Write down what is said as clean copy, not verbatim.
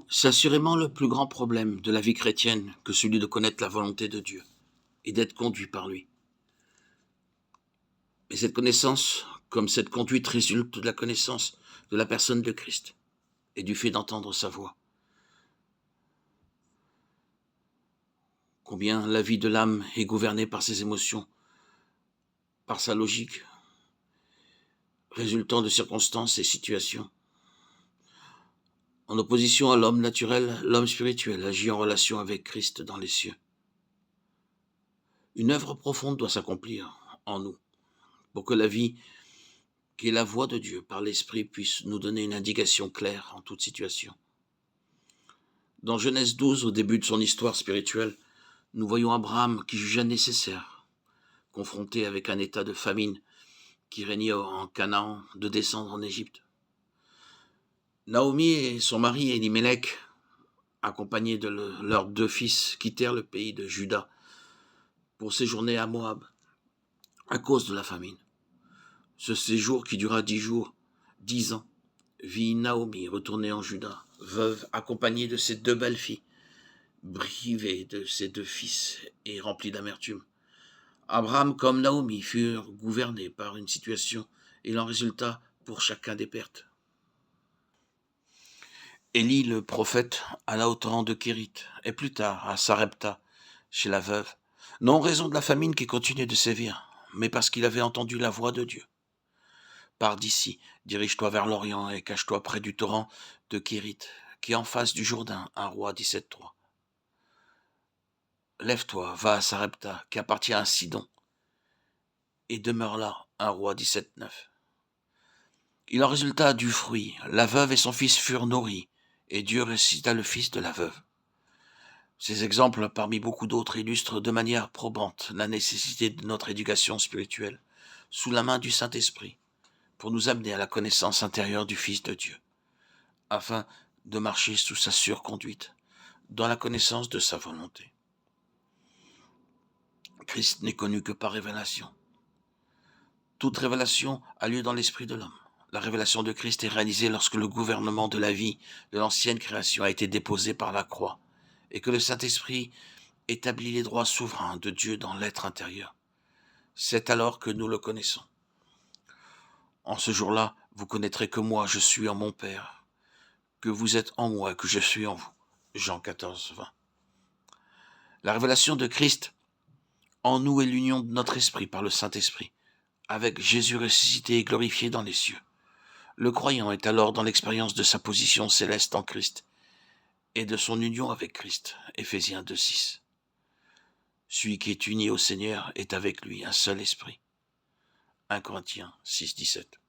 C'est assurément le plus grand problème de la vie chrétienne que celui de connaître la volonté de Dieu et d'être conduit par lui. Et cette connaissance, comme cette conduite, résulte de la connaissance de la personne de Christ et du fait d'entendre sa voix. Combien la vie de l'âme est gouvernée par ses émotions, par sa logique, résultant de circonstances et situations. En opposition à l'homme naturel, l'homme spirituel agit en relation avec Christ dans les cieux. Une œuvre profonde doit s'accomplir en nous pour que la vie, qui est la voix de Dieu par l'Esprit, puisse nous donner une indication claire en toute situation. Dans Genèse 12, au début de son histoire spirituelle, nous voyons Abraham qui jugea nécessaire, confronté avec un état de famine qui régnait en Canaan, de descendre en Égypte. Naomi et son mari Elimelech, accompagnés de leurs 2 fils, quittèrent le pays de Juda pour séjourner à Moab à cause de la famine. Ce séjour qui dura 10 jours, 10 ans, vit Naomi retourner en Juda, veuve accompagnée de ses 2 belles-filles, privée de ses 2 fils et remplie d'amertume. Abraham comme Naomi furent gouvernés par une situation et il en résulta pour chacun des pertes. Élie le prophète alla au torrent de Kérit, et plus tard à Sarepta, chez la veuve, non en raison de la famine qui continuait de sévir, mais parce qu'il avait entendu la voix de Dieu. Pars d'ici, dirige-toi vers l'Orient et cache-toi près du torrent de Kérit, qui est en face du Jourdain, 1 Roi 17.3. Lève-toi, va à Sarepta, qui appartient à Sidon, et demeure là, 1 Roi 17.9. Il en résulta du fruit, la veuve et son fils furent nourris, et Dieu ressuscita le fils de la veuve. Ces exemples, parmi beaucoup d'autres, illustrent de manière probante la nécessité de notre éducation spirituelle, sous la main du Saint-Esprit, pour nous amener à la connaissance intérieure du Fils de Dieu, afin de marcher sous sa surconduite, dans la connaissance de sa volonté. Christ n'est connu que par révélation. Toute révélation a lieu dans l'esprit de l'homme. La révélation de Christ est réalisée lorsque le gouvernement de la vie de l'ancienne création a été déposé par la croix et que le Saint-Esprit établit les droits souverains de Dieu dans l'être intérieur. C'est alors que nous le connaissons. En ce jour-là, vous connaîtrez que moi, je suis en mon Père, que vous êtes en moi et que je suis en vous. Jean 14, 20. La révélation de Christ en nous est l'union de notre esprit par le Saint-Esprit, avec Jésus ressuscité et glorifié dans les cieux. Le croyant est alors dans l'expérience de sa position céleste en Christ et de son union avec Christ. Éphésiens 2, 6. Celui qui est uni au Seigneur est avec lui un seul esprit. 1 Corinthiens 6, 17.